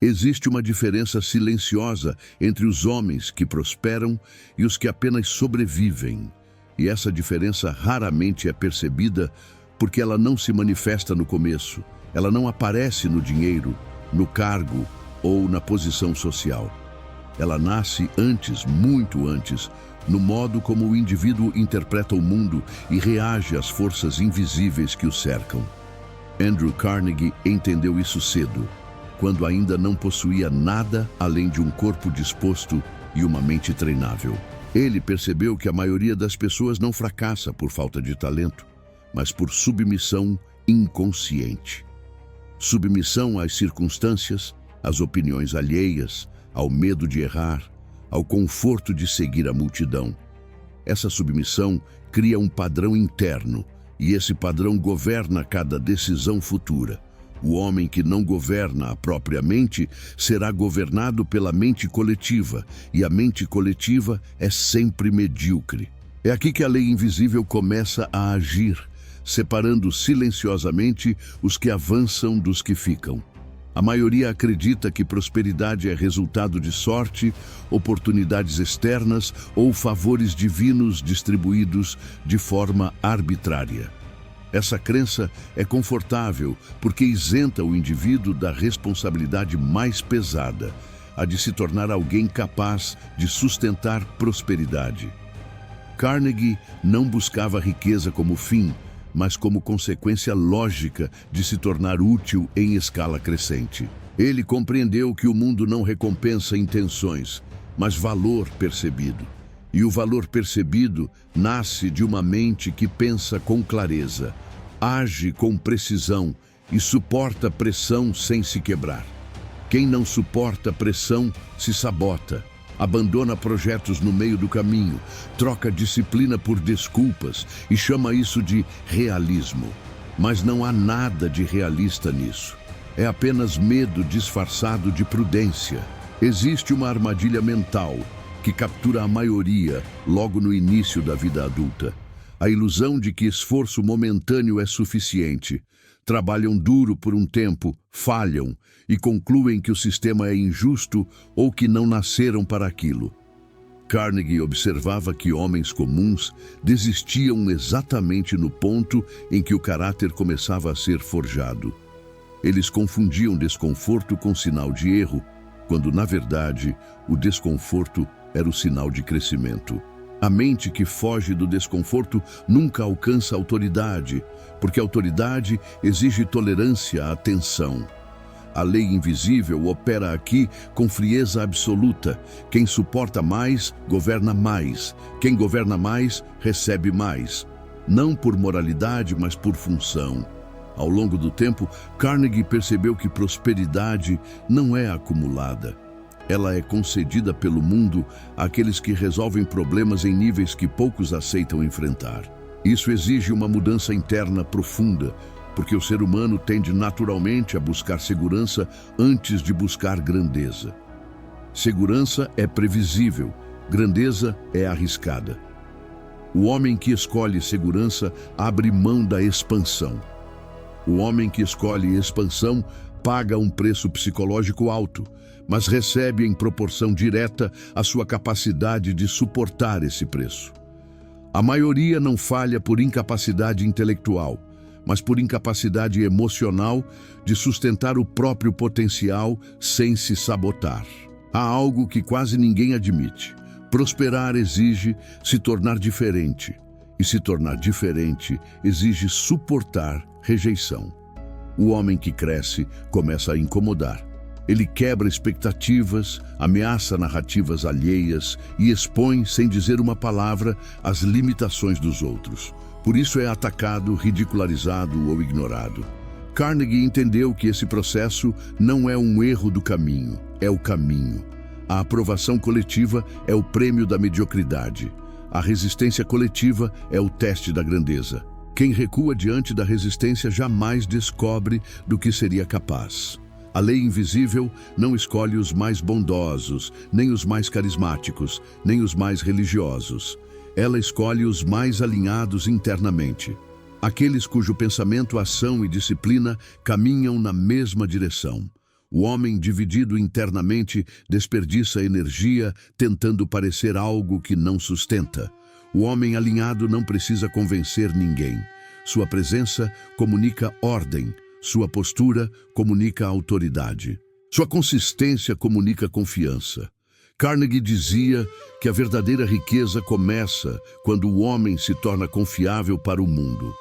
Existe uma diferença silenciosa entre os homens que prosperam e os que apenas sobrevivem. E essa diferença raramente é percebida porque ela não se manifesta no começo, ela não aparece no dinheiro, no cargo ou na posição social. Ela nasce antes, muito antes, no modo como o indivíduo interpreta o mundo e reage às forças invisíveis que o cercam. Andrew Carnegie entendeu isso cedo, quando ainda não possuía nada além de um corpo disposto e uma mente treinável. Ele percebeu que a maioria das pessoas não fracassa por falta de talento, mas por submissão inconsciente. Submissão às circunstâncias, às opiniões alheias, ao medo de errar, ao conforto de seguir a multidão. Essa submissão cria um padrão interno, e esse padrão governa cada decisão futura. O homem que não governa a própria mente será governado pela mente coletiva, e a mente coletiva é sempre medíocre. É aqui que a lei invisível começa a agir, separando silenciosamente os que avançam dos que ficam. A maioria acredita que prosperidade é resultado de sorte, oportunidades externas ou favores divinos distribuídos de forma arbitrária. Essa crença é confortável porque isenta o indivíduo da responsabilidade mais pesada, a de se tornar alguém capaz de sustentar prosperidade. Carnegie não buscava riqueza como fim, mas como consequência lógica de se tornar útil em escala crescente. Ele compreendeu que o mundo não recompensa intenções, mas valor percebido. E o valor percebido nasce de uma mente que pensa com clareza, age com precisão e suporta pressão sem se quebrar. Quem não suporta pressão se sabota, abandona projetos no meio do caminho, troca disciplina por desculpas e chama isso de realismo. Mas não há nada de realista nisso. É apenas medo disfarçado de prudência. Existe uma armadilha mental que captura a maioria logo no início da vida adulta. A ilusão de que esforço momentâneo é suficiente. Trabalham duro por um tempo, falham e concluem que o sistema é injusto ou que não nasceram para aquilo. Carnegie observava que homens comuns desistiam exatamente no ponto em que o caráter começava a ser forjado. Eles confundiam desconforto com sinal de erro, quando, na verdade, o desconforto era o sinal de crescimento. A mente que foge do desconforto nunca alcança autoridade, porque a autoridade exige tolerância à tensão. A lei invisível opera aqui com frieza absoluta. Quem suporta mais, governa mais. Quem governa mais, recebe mais. Não por moralidade, mas por função. Ao longo do tempo, Carnegie percebeu que prosperidade não é acumulada. Ela é concedida pelo mundo àqueles que resolvem problemas em níveis que poucos aceitam enfrentar. Isso exige uma mudança interna profunda, porque o ser humano tende naturalmente a buscar segurança antes de buscar grandeza. Segurança é previsível, grandeza é arriscada. O homem que escolhe segurança abre mão da expansão. O homem que escolhe expansão paga um preço psicológico alto, mas recebe em proporção direta a sua capacidade de suportar esse preço. A maioria não falha por incapacidade intelectual, mas por incapacidade emocional de sustentar o próprio potencial sem se sabotar. Há algo que quase ninguém admite. Prosperar exige se tornar diferente, e se tornar diferente exige suportar rejeição. O homem que cresce começa a incomodar. Ele quebra expectativas, ameaça narrativas alheias e expõe, sem dizer uma palavra, as limitações dos outros. Por isso é atacado, ridicularizado ou ignorado. Carnegie entendeu que esse processo não é um erro do caminho, é o caminho. A aprovação coletiva é o prêmio da mediocridade. A resistência coletiva é o teste da grandeza. Quem recua diante da resistência jamais descobre do que seria capaz. A lei invisível não escolhe os mais bondosos, nem os mais carismáticos, nem os mais religiosos. Ela escolhe os mais alinhados internamente. Aqueles cujo pensamento, ação e disciplina caminham na mesma direção. O homem dividido internamente desperdiça energia tentando parecer algo que não sustenta. O homem alinhado não precisa convencer ninguém. Sua presença comunica ordem. Sua postura comunica autoridade. Sua consistência comunica confiança. Carnegie dizia que a verdadeira riqueza começa quando o homem se torna confiável para o mundo.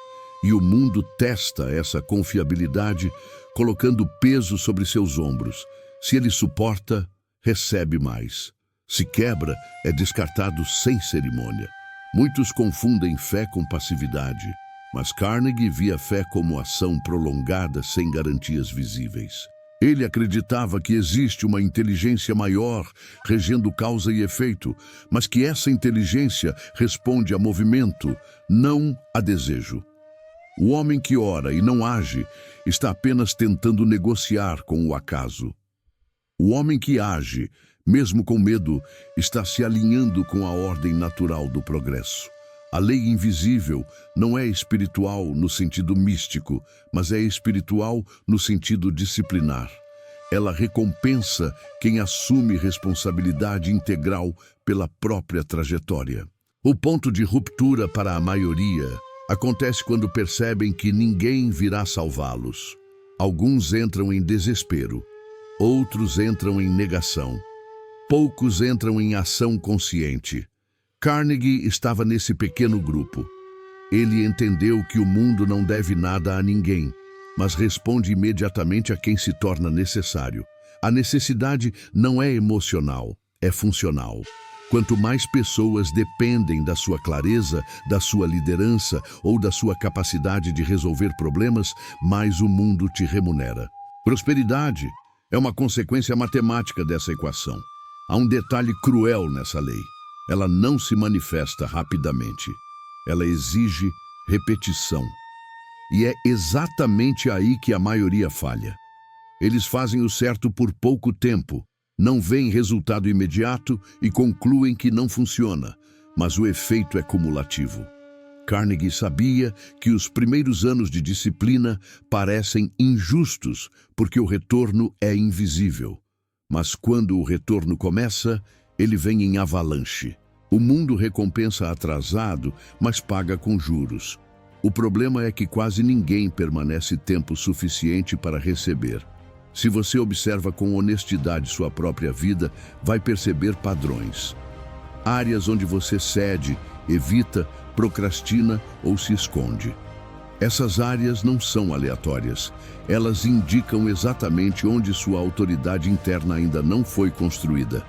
E o mundo testa essa confiabilidade colocando peso sobre seus ombros. Se ele suporta, recebe mais. Se quebra, é descartado sem cerimônia. Muitos confundem fé com passividade, mas Carnegie via fé como ação prolongada sem garantias visíveis. Ele acreditava que existe uma inteligência maior regendo causa e efeito, mas que essa inteligência responde a movimento, não a desejo. O homem que ora e não age está apenas tentando negociar com o acaso. O homem que age, mesmo com medo, está se alinhando com a ordem natural do progresso. A lei invisível não é espiritual no sentido místico, mas é espiritual no sentido disciplinar. Ela recompensa quem assume responsabilidade integral pela própria trajetória. O ponto de ruptura para a maioria acontece quando percebem que ninguém virá salvá-los. Alguns entram em desespero, outros entram em negação, poucos entram em ação consciente. Carnegie estava nesse pequeno grupo. Ele entendeu que o mundo não deve nada a ninguém, mas responde imediatamente a quem se torna necessário. A necessidade não é emocional, é funcional. Quanto mais pessoas dependem da sua clareza, da sua liderança ou da sua capacidade de resolver problemas, mais o mundo te remunera. Prosperidade é uma consequência matemática dessa equação. Há um detalhe cruel nessa lei. Ela não se manifesta rapidamente. Ela exige repetição. E é exatamente aí que a maioria falha. Eles fazem o certo por pouco tempo, não veem resultado imediato e concluem que não funciona, mas o efeito é cumulativo. Carnegie sabia que os primeiros anos de disciplina parecem injustos porque o retorno é invisível. Mas quando o retorno começa, ele vem em avalanche. O mundo recompensa atrasado, mas paga com juros. O problema é que quase ninguém permanece tempo suficiente para receber. Se você observa com honestidade sua própria vida, vai perceber padrões. Áreas onde você cede, evita, procrastina ou se esconde. Essas áreas não são aleatórias. Elas indicam exatamente onde sua autoridade interna ainda não foi construída.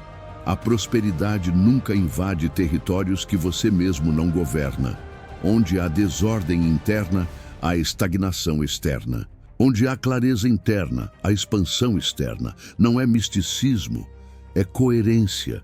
A prosperidade nunca invade territórios que você mesmo não governa. Onde há desordem interna, há estagnação externa. Onde há clareza interna, há expansão externa. Não é misticismo, é coerência.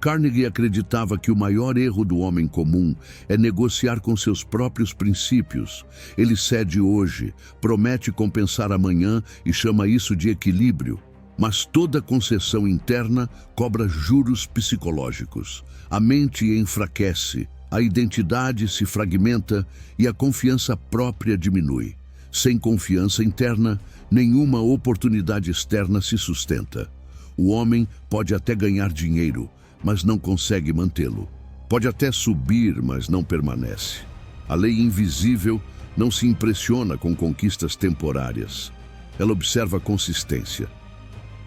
Carnegie acreditava que o maior erro do homem comum é negociar com seus próprios princípios. Ele cede hoje, promete compensar amanhã e chama isso de equilíbrio. Mas toda concessão interna cobra juros psicológicos. A mente enfraquece, a identidade se fragmenta e a confiança própria diminui. Sem confiança interna, nenhuma oportunidade externa se sustenta. O homem pode até ganhar dinheiro, mas não consegue mantê-lo. Pode até subir, mas não permanece. A lei invisível não se impressiona com conquistas temporárias. Ela observa a consistência.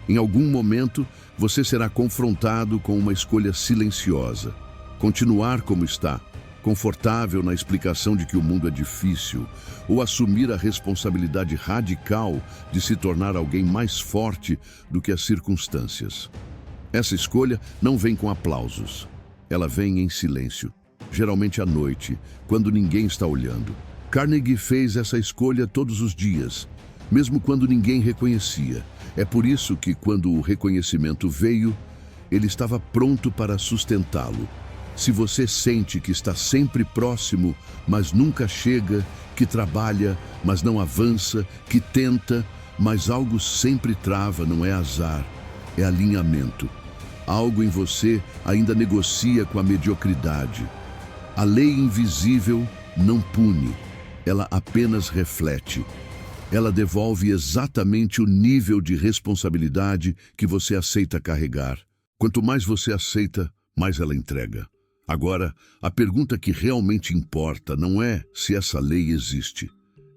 Em algum momento, você será confrontado com uma escolha silenciosa. Continuar como está, confortável na explicação de que o mundo é difícil, ou assumir a responsabilidade radical de se tornar alguém mais forte do que as circunstâncias. Essa escolha não vem com aplausos. Ela vem em silêncio, geralmente à noite, quando ninguém está olhando. Carnegie fez essa escolha todos os dias, mesmo quando ninguém reconhecia. É por isso que, quando o reconhecimento veio, ele estava pronto para sustentá-lo. Se você sente que está sempre próximo, mas nunca chega, que trabalha, mas não avança, que tenta, mas algo sempre trava, não é azar, é alinhamento. Algo em você ainda negocia com a mediocridade. A lei invisível não pune, ela apenas reflete. Ela devolve exatamente o nível de responsabilidade que você aceita carregar. Quanto mais você aceita, mais ela entrega. Agora, a pergunta que realmente importa não é se essa lei existe.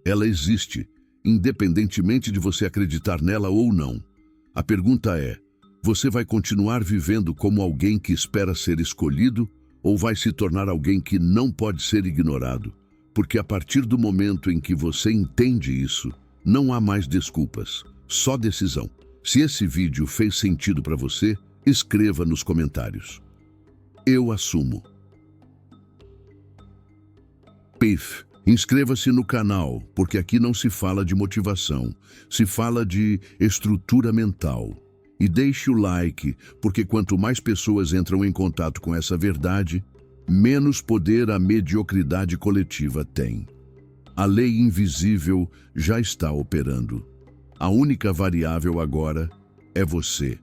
Ela existe, independentemente de você acreditar nela ou não. A pergunta é: você vai continuar vivendo como alguém que espera ser escolhido ou vai se tornar alguém que não pode ser ignorado? Porque a partir do momento em que você entende isso, não há mais desculpas, só decisão. Se esse vídeo fez sentido para você, escreva nos comentários. Eu assumo. PIF. Inscreva-se no canal, porque aqui não se fala de motivação, se fala de estrutura mental. E deixe o like, porque quanto mais pessoas entram em contato com essa verdade, menos poder a mediocridade coletiva tem. A lei invisível já está operando. A única variável agora é você.